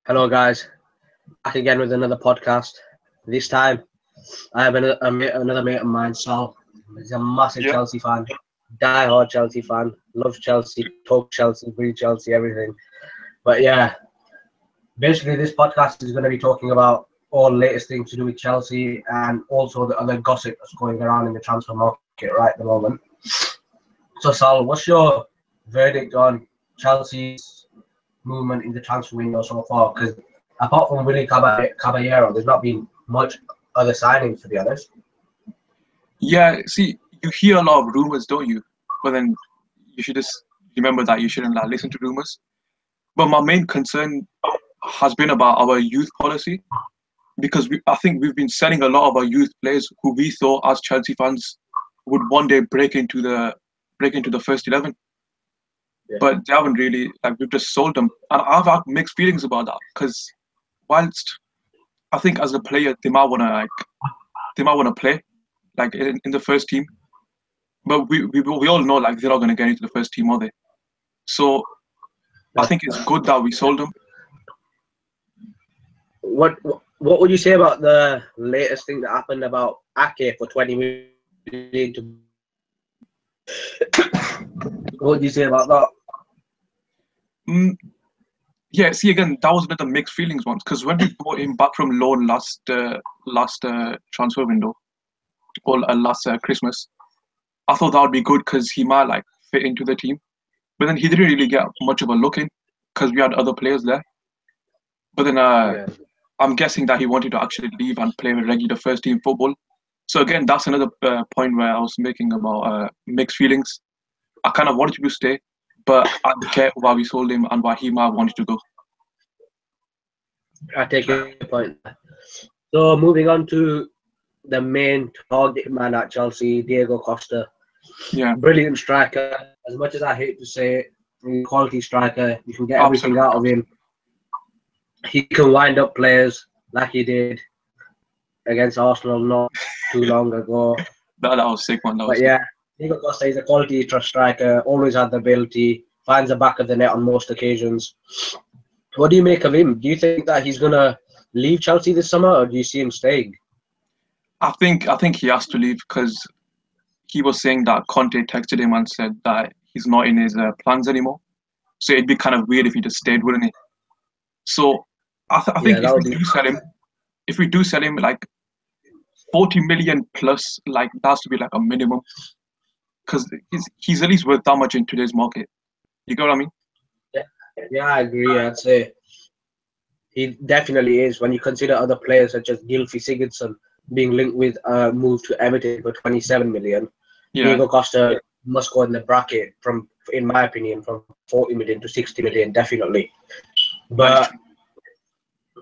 Hello, guys. Back again with another podcast. This time, I have another mate of mine, Sal. He's a massive Yeah. Chelsea fan, die-hard Chelsea fan, loves Chelsea, talks Chelsea, breathes Chelsea, everything. But yeah, basically, this podcast is going to be talking about all latest things to do with Chelsea and also the other gossip that's going around in the transfer market right at the moment. So, Sal, what's your verdict on Chelsea's movement in the transfer window so far? Because apart from Willie Caballero, there's not been much other signings, to be honest. Yeah, see, you hear a lot of rumors, don't you? But then you should just remember that you shouldn't listen to rumors. But my main concern has been about our youth policy because I think we've been selling a lot of our youth players who we thought as Chelsea fans would one day break into the first 11. Yeah. But they haven't really, we've just sold them. And I've had mixed feelings about that because whilst I think as a player they might want to play in the first team. But we all know they're not going to get into the first team, are they? So I think it's good that we sold them. What would you say about the latest thing that happened about Ake for 20 million? What would you say about that? Yeah, see again, that was a bit of mixed feelings once because when we brought him back from loan last transfer window or last Christmas, I thought that would be good because he might fit into the team. But then he didn't really get much of a look in because we had other players there. But then I'm guessing that he wanted to actually leave and play regular first team football. So again, that's another point where I was making about mixed feelings. I kind of wanted him to stay, but I get why we sold him and why he might have wanted to go. I take your point. So moving on to the main target man at Chelsea, Diego Costa. Yeah. Brilliant striker. As much as I hate to say it, quality striker. You can get everything out of him. He can wind up players like he did against Arsenal not too long ago. That was sick, man. But yeah, Diego Costa is a quality striker, always had the ability, finds the back of the net on most occasions. What do you make of him? Do you think that he's going to leave Chelsea this summer, or do you see him staying? I think he has to leave because he was saying that Conte texted him and said that he's not in his plans anymore. So it'd be kind of weird if he just stayed, wouldn't he? So I think if we do sell him, 40 million plus, that has to be a minimum because he's at least worth that much in today's market. You get what I mean? Yeah, I agree. I'd say he definitely is. When you consider other players such as Gylfi Sigurdsson being linked with a move to Everton for 27 million, Diego Costa must go in the bracket in my opinion, from 40 million to 60 million, definitely. But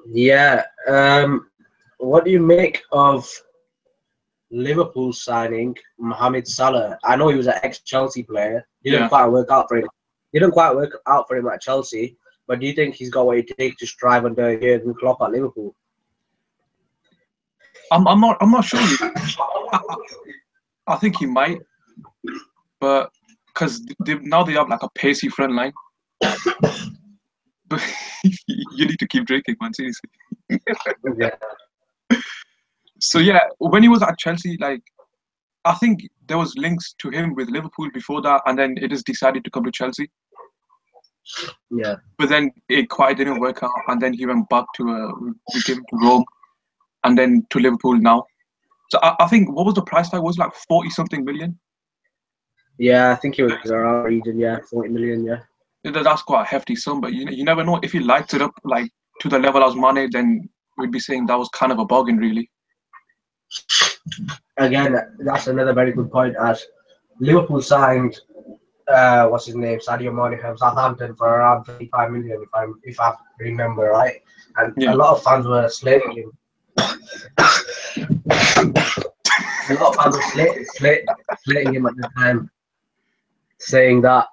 yeah, what do you make of Liverpool signing Mohamed Salah? I know he was an ex-Chelsea player. Didn't quite work out for him at Chelsea. But do you think he's got what it takes to strive under Jurgen Klopp at Liverpool? I'm not sure. I think he might, but because now they have a pacey front line. But you need to keep drinking, man. Seriously. Yeah. So yeah, when he was at Chelsea, I think there was links to him with Liverpool before that, and then it just decided to come to Chelsea. Yeah. But then it quite didn't work out, and then he went back to Rome, and then to Liverpool now. So I think what was the price tag? Was it 40-something million? Yeah, I think it was around region. Yeah, 40 million. Yeah. That's quite a hefty sum, but you never know if he lights it up to the level as Mane, then we'd be saying that was kind of a bargain, really. Again, that's another very good point. As Liverpool signed, what's his name, Sadio Mane from Southampton for around 35 million, if I remember right, and a lot of fans were slating him. A lot of fans were slating him at the time, saying that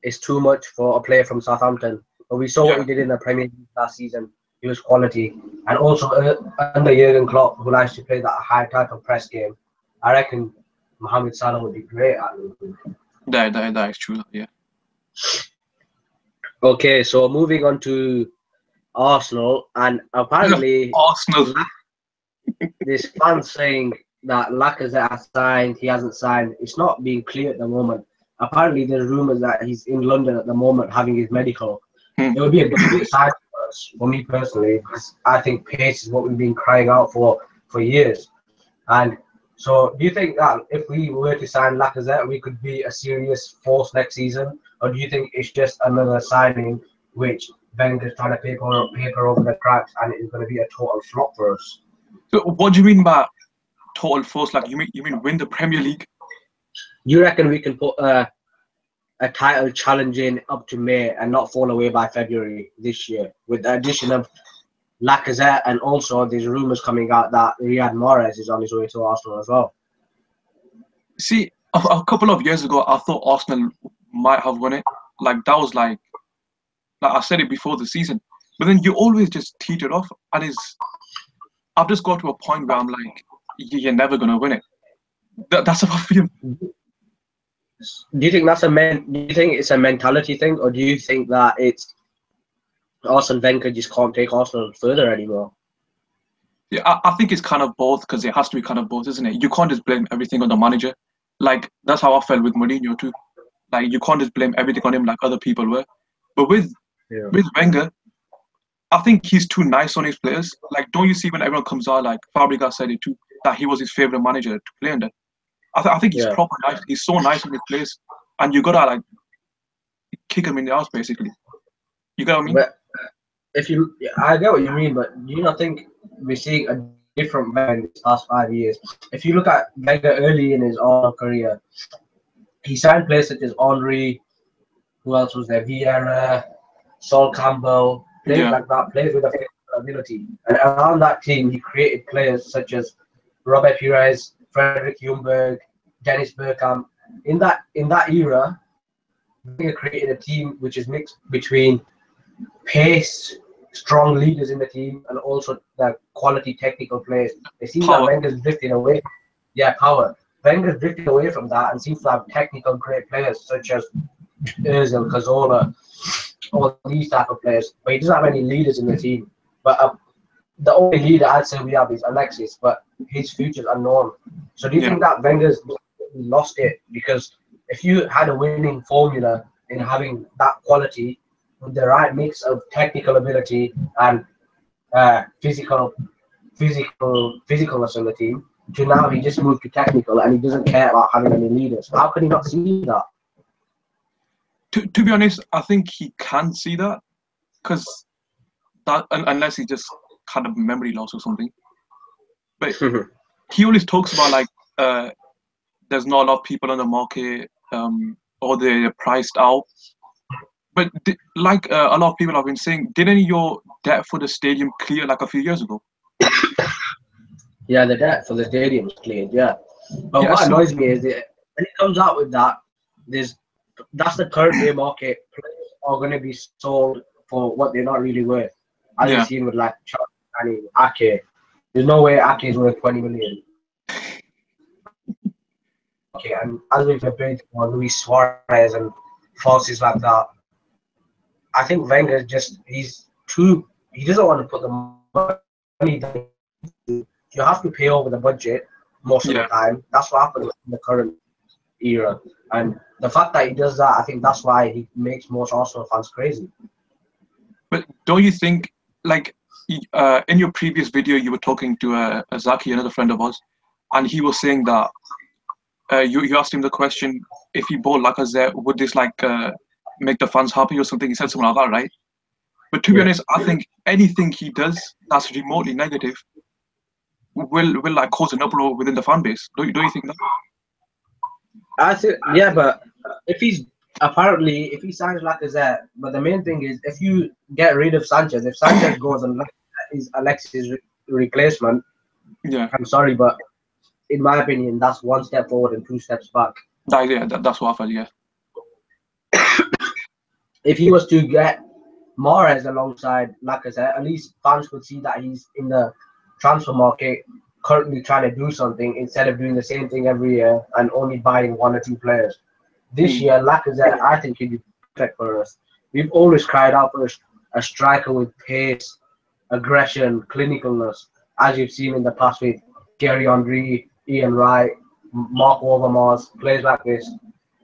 it's too much for a player from Southampton. But we saw what he did in the Premier League last season. He was quality. And also under Jurgen Klopp, who likes to play that high title press game, I reckon Mohamed Salah would be great at Liverpool. That is true, yeah. Okay, so moving on to Arsenal, and apparently Arsenal. this fan saying that Lacazette has signed, he hasn't signed. It's not being clear at the moment. Apparently, there's rumours that he's in London at the moment having his medical. It would be a great sign for us, for me personally, because I think pace is what we've been crying out for years. And so, do you think that if we were to sign Lacazette, we could be a serious force next season, or do you think it's just another signing which Wenger's trying to paper over the cracks and it's going to be a total flop for us? So what do you mean by total force? Like you mean win the Premier League? You reckon we can put a title challenge in up to May and not fall away by February this year with the addition of Lacazette, and also there's rumours coming out that Riyad Mahrez is on his way to Arsenal as well. See, a couple of years ago, I thought Arsenal might have won it. Like that was like I said it before the season, but then you always just teeter it off, and I've just got to a point where I'm like, you're never gonna win it. That's how I feel. Do you think it's a mentality thing, or do you think that it's Arsene Wenger just can't take Arsenal further anymore? Yeah, I think it's kind of both, because it has to be kind of both, isn't it? You can't just blame everything on the manager. Like that's how I felt with Mourinho too. Like you can't just blame everything on him like other people were. But with Wenger, I think he's too nice on his players. Like, don't you see when everyone comes out, like Fabregas said it too, that he was his favourite manager to play under? I think he's proper nice. He's so nice on his players, and you gotta like kick him in the ass, basically. You get what I mean? But I get what you mean, but do you not think we're seeing a different Wenger in the past 5 years? If you look at Wenger early in his own career, he signed players such as Henry, who else was there? Vieira, Sol Campbell, players like that, players with a physical ability. And around that team, he created players such as Robert Pires, Frederick Ljungberg, Dennis Bergkamp. In that era, Wenger created a team which is mixed between pace, strong leaders in the team, and also the quality technical players. It seems that Wenger's drifting away. Yeah, power. Wenger's drifting away from that and seems to have technical great players such as Özil, Cazorla, all these type of players. But he doesn't have any leaders in the team. But the only leader I'd say we have is Alexis, but his future's unknown. So do you think that Wenger's lost it? Because if you had a winning formula in having that quality with the right mix of technical ability and physicalness on the team, to now he just moved to technical and he doesn't care about having any leaders. How can he not see that? To be honest, I think he can see that, because that unless he just kind of memory loss or something. But he always talks about like there's not a lot of people on the market, or they're priced out. But like a lot of people have been saying, didn't your debt for the stadium clear like a few years ago? Yeah, the debt for the stadium is cleared. Yeah, but what annoys me is that when it comes out with that, that's the current day market. Players are going to be sold for what they're not really worth. As you've seen with like Charlie and Ake. There's no way Ake is worth 20 million. Okay, and as we've debated on Luis Suarez and forces like that, I think Wenger he doesn't want to put the money down. You have to pay over the budget most of the time. That's what happens in the current era. And the fact that he does that, I think that's why he makes most Arsenal fans crazy. But don't you think, like, in your previous video, you were talking to Zaki, another friend of ours, and he was saying that you asked him the question, if he bought Lacazette, would this like make the fans happy or something? He said something like that, right? But to be honest, I think anything he does that's remotely negative will like cause an uproar within the fan base. Don't you think that? I think but if he signs Lacazette, but the main thing is if you get rid of Sanchez, if Sanchez goes and is Alexis' replacement, I'm sorry, but in my opinion, that's one step forward and two steps back. That's what I felt. If he was to get Mahrez alongside Lacazette, at least fans could see that he's in the transfer market currently trying to do something instead of doing the same thing every year and only buying one or two players. This year, Lacazette, I think, he'd be perfect for us. We've always cried out for a striker with pace, aggression, clinicalness, as you've seen in the past with Thierry Henry, Ian Wright, Mark Overmars, players like this.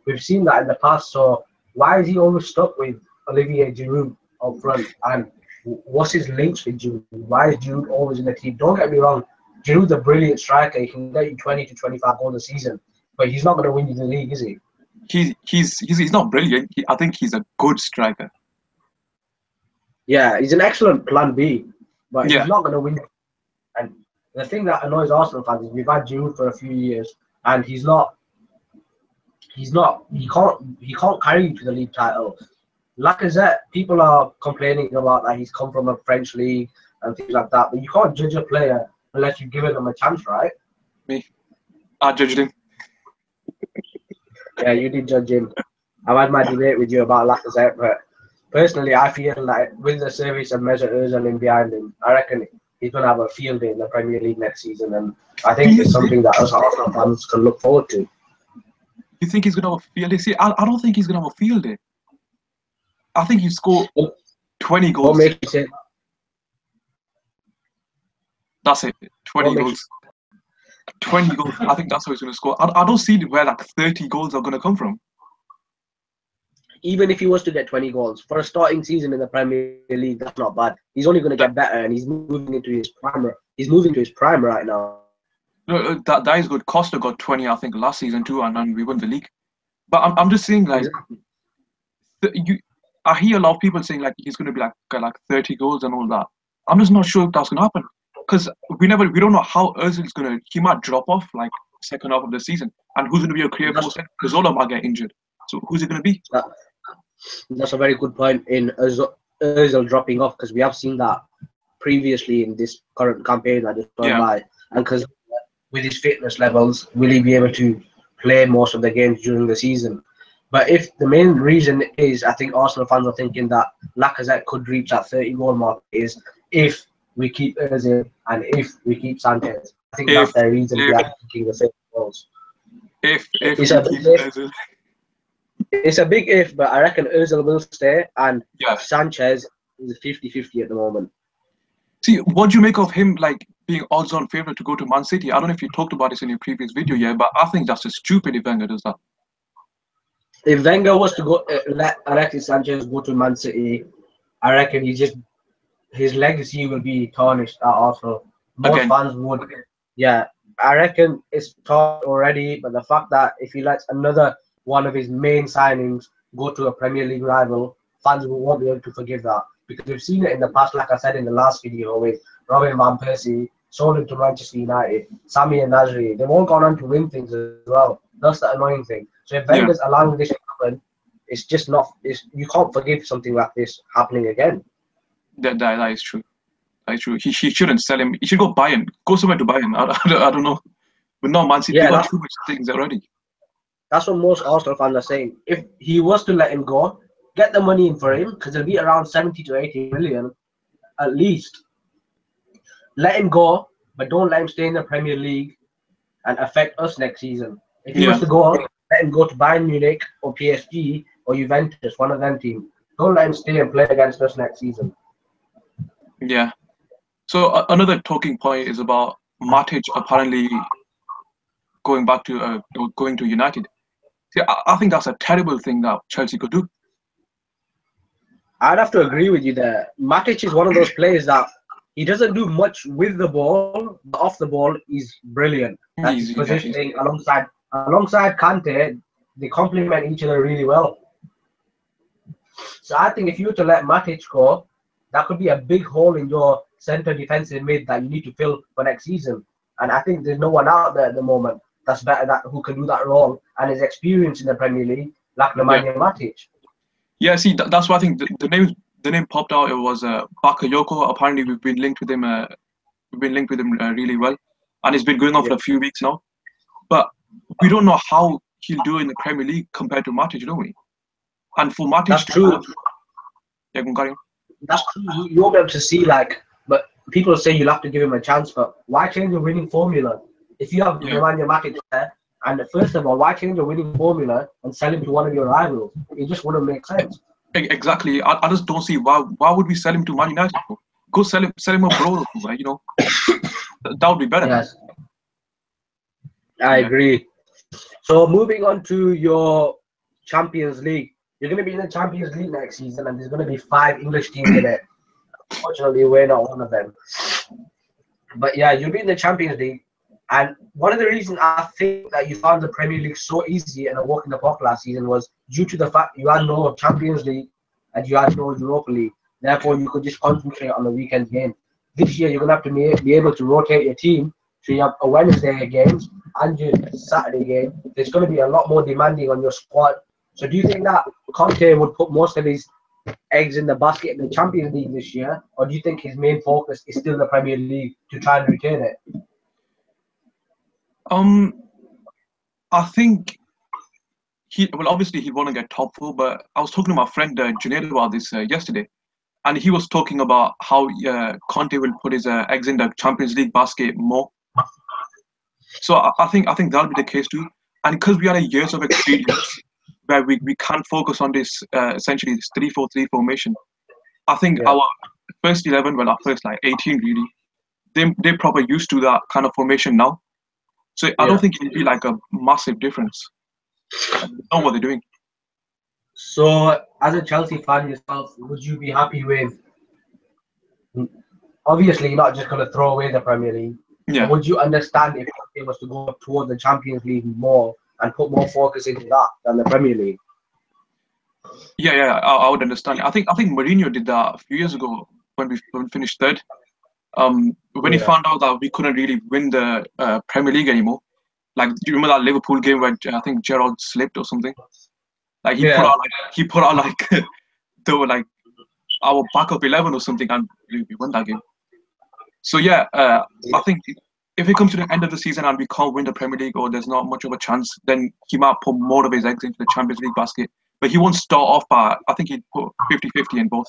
We've seen that in the past. So why is he always stuck with Olivier Giroud up front? And what's his links with Giroud? Why is Giroud always in the team? Don't get me wrong, Giroud's a brilliant striker. He can get you 20 to 25 goals a season, but he's not going to win you the league, is he? He's not brilliant. I think he's a good striker. Yeah, he's an excellent plan B, but Yeah. he's not going to win. And the thing that annoys Arsenal fans is we've had Giroud for a few years, and he can't carry you to the league title. Lacazette, people are complaining about that he's come from a French league and things like that, but you can't judge a player unless you've given them a chance, right? I judged him. Yeah, you did judge him. I've had my debate with you about Lacazette, but personally, I feel like with the service of Mesut Ozil in behind him, I reckon he's going to have a field day in the Premier League next season, and I think it's something that us Arsenal fans can look forward to. You think he's going to have a field day? See, I don't think he's going to have a field day. I think he scored 20 goals. What makes you say that? That's it. 20 goals. 20 goals. I think that's how he's going to score. I don't see where like 30 goals are going to come from. Even if he was to get 20 goals for a starting season in the Premier League, that's not bad. He's only going to get better, and he's moving into his prime. He's moving to his prime right now. No, that is good. Costa got 20, I think, last season too, and then we won the league. But I'm just saying, like, I hear a lot of people saying like he's going to be like 30 goals and all that. I'm just not sure if that's going to happen because we don't know how Ozil's going to. He might drop off like second half of the season, and who's going to be a clear post? Because Zola might get injured. So who's it going to be? That's a very good point in Ozil dropping off, because we have seen that previously in this current campaign that just gone by, and because with his fitness levels, will he be able to play most of the games during the season? But if the main reason is, I think Arsenal fans are thinking that Lacazette could reach that 30-goal mark is if we keep Ozil and if we keep Sanchez. I think that's the reason we are thinking the 30 goals. It's a big if, but I reckon Ozil will stay, and Sanchez is 50-50 at the moment. See, what do you make of him like being odds-on favourite to go to Man City? I don't know if you talked about this in your previous video, but I think that's just stupid if Wenger does that. If Wenger was to go let Alexis Sanchez go to Man City, I reckon his legacy will be tarnished at Arsenal. Most fans would. Yeah, I reckon it's tarnished already, but the fact that if he lets another one of his main signings go to a Premier League rival, fans won't be able to forgive that. Because we've seen it in the past, like I said in the last video, with Robin Van Persie, sold him to Manchester United, Sami and Nasri. They've all gone on to win things as well. That's the annoying thing. So if Wenger's allowing this to happen, it's just not. You can't forgive something like this happening again. That is true. That is true. He shouldn't sell him. He should go buy him. Go somewhere to buy him. I don't know. But no, Man City got too much things already. That's what most Arsenal fans are saying. If he was to let him go, get the money in for him, because it'll be around 70 to 80 million at least. Let him go, but don't let him stay in the Premier League and affect us next season. If he was to go, let him go to Bayern Munich or PSG or Juventus, one of them teams. Don't let him stay and play against us next season. Yeah. So another talking point is about Matic apparently going to United. See, I think that's a terrible thing that Chelsea could do. I'd have to agree with you there. Matic is one of those players that he doesn't do much with the ball, but off the ball, he's brilliant. His positioning alongside Kante, they complement each other really well. So I think if you were to let Matic go, that could be a big hole in your centre defensive mid that you need to fill for next season. And I think there's no one out there at the moment that's better who can do that role and is experienced in the Premier League like Nemanja Matic. Yeah, see, that's why I think the name popped out. It was Bakayoko. Apparently, we've been linked with him. Really well, and it's been going on for a few weeks now. But we don't know how he'll do in the Premier League compared to Matic, don't we? And for Matic, that's true. Yeah, carry on. That's true. You won't be able to see but people say you'll have to give him a chance. But why change the winning formula if you have Nemanja Matic there? And first of all, why change the winning formula and sell him to one of your rivals? It just wouldn't make sense. Exactly. I just don't see why would we sell him to Man United? Go sell him abroad, you know. That would be better. Yes, I agree. So moving on to your Champions League, you're going to be in the Champions League next season, and there's going to be 5 English teams in it. Unfortunately, we're not one of them. But yeah, you'll be in the Champions League, and one of the reasons I think that you found the Premier League so easy and a walk in the park last season was due to the fact you had no Champions League and you had no Europa League. Therefore, you could just concentrate on the weekend game. This year, you're going to have to be able to rotate your team. So you have a Wednesday games and your Saturday game. There's going to be a lot more demanding on your squad. So do you think that Conte would put most of his eggs in the basket in the Champions League this year, or do you think his main focus is still the Premier League to try and retain it? I think obviously he'd want to get top 4, but I was talking to my friend Junaid about this yesterday, and he was talking about how Conte will put his eggs in the Champions League basket more. So I think that'll be the case too, and because we had years of experience where we can't focus on this essentially this 3-4-3 formation. I think our first 11, well, our first like 18 really, they're probably used to that kind of formation now. So I don't think it'll be like a massive difference. They know what they're doing. So as a Chelsea fan yourself, would you be happy with, obviously you're not just going to throw away the Premier League, but would you understand if it was to go towards the Champions League more and put more focus into that than the Premier League? Yeah, I would understand. I think Mourinho did that a few years ago when we finished third. When he found out that we couldn't really win the Premier League anymore, like, do you remember that Liverpool game when I think Gerrard slipped or something? Like he put out like they were like our backup 11 or something, and we won that game. So I think if it comes to the end of the season and we can't win the Premier League or there's not much of a chance, then he might put more of his eggs into the Champions League basket. But he won't start off by, I think he'd put 50-50 in both.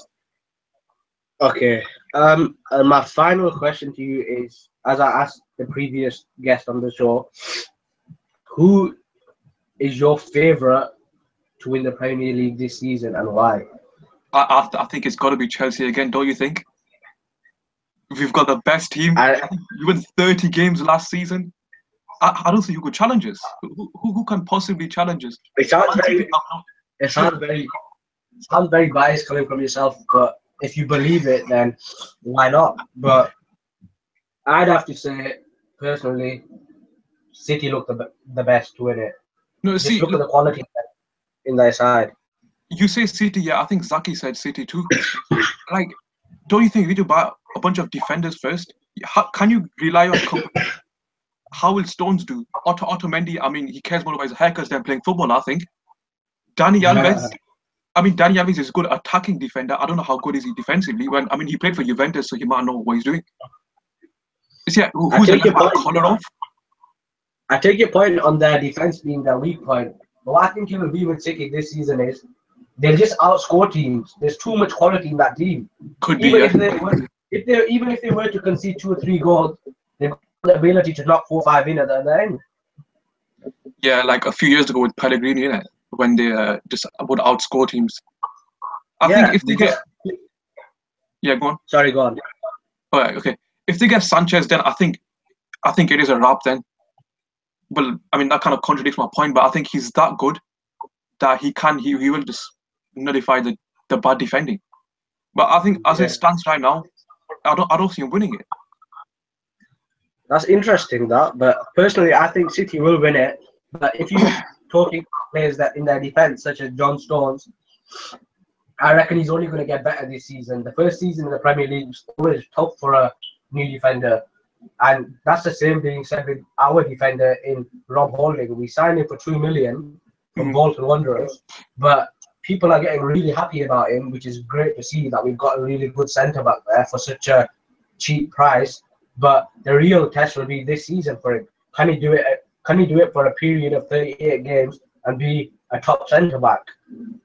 Okay. And my final question to you is, as I asked the previous guest on the show, who is your favourite to win the Premier League this season and why? I think it's got to be Chelsea again, don't you think? We've got the best team. You won 30 games last season. I don't think who could challenge us. Who can possibly challenge us? It sounds very biased coming from yourself, but if you believe it, then why not? But I'd have to say, personally, City look the best to win it. No, Just look at the quality in their side. You say City, yeah. I think Zaki said City too. Like, don't you think we need to buy a bunch of defenders first? Can you rely on company? How will Stones do? Otamendi, I mean, he cares more about his haircuts than playing football, I think. Dani Alves. I mean, Dani Alves is a good attacking defender. I don't know how good is he defensively. He played for Juventus, so he might know what he's doing. Who's the left Kolarov? I take your point on their defense being their weak point. But what I think it will be with City this season is they'll just outscore teams. There's too much quality in that team. Even if they were to concede 2 or 3 goals, they've got the ability to knock 4 or 5 in at the end. Yeah, like a few years ago with Pellegrini, innit? When they just would outscore teams. I think if they get... Yeah, go on. Sorry, go on. All right, okay. If they get Sanchez, then I think it is a wrap then. Well, I mean, that kind of contradicts my point, but I think he's that good that he will just nullify the bad defending. But I think as it stands right now, I don't see him winning it. That's interesting, but personally, I think City will win it. But if you're talking players that in their defense, such as John Stones, I reckon he's only going to get better this season. The first season in the Premier League was always tough for a new defender. And that's the same being said with our defender in Rob Holding. We signed him for $2 million from Bolton Wanderers, but people are getting really happy about him, which is great to see that we've got a really good centre back there for such a cheap price. But the real test will be this season for him. Can he do it? Can he do it for a period of 38 games and be a top centre back?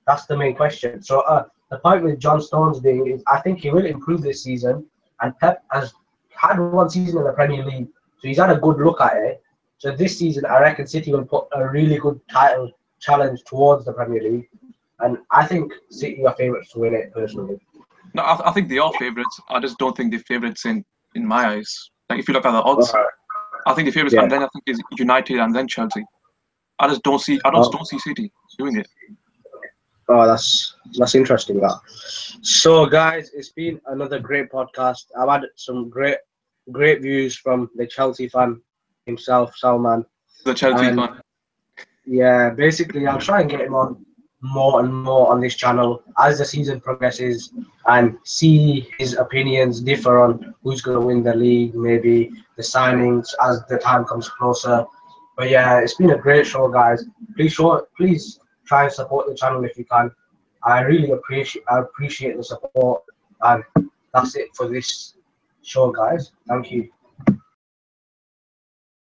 That's the main question. So the point with John Stones being is I think he will improve this season, and Pep has had one season in the Premier League, so he's had a good look at it. So this season, I reckon City will put a really good title challenge towards the Premier League. And I think City are favourites to win it personally. No, I think they are favourites. I just don't think they're favourites in my eyes. Like if you look at the odds, I think the favourites, Yeah. and then I think is United and then Chelsea. I just don't see. Don't see City doing it. Oh, that's interesting. That. So, guys, it's been another great podcast. I've had some great views from the Chelsea fan himself, Salman. The Chelsea fan. Yeah, basically, I'll try and get him on more and more on this channel as the season progresses and see his opinions differ on who's going to win the league, maybe the signings as the time comes closer. But yeah, it's been a great show, guys. Please try and support the channel if you can. I really appreciate the support, and that's it for this show, guys. Thank you.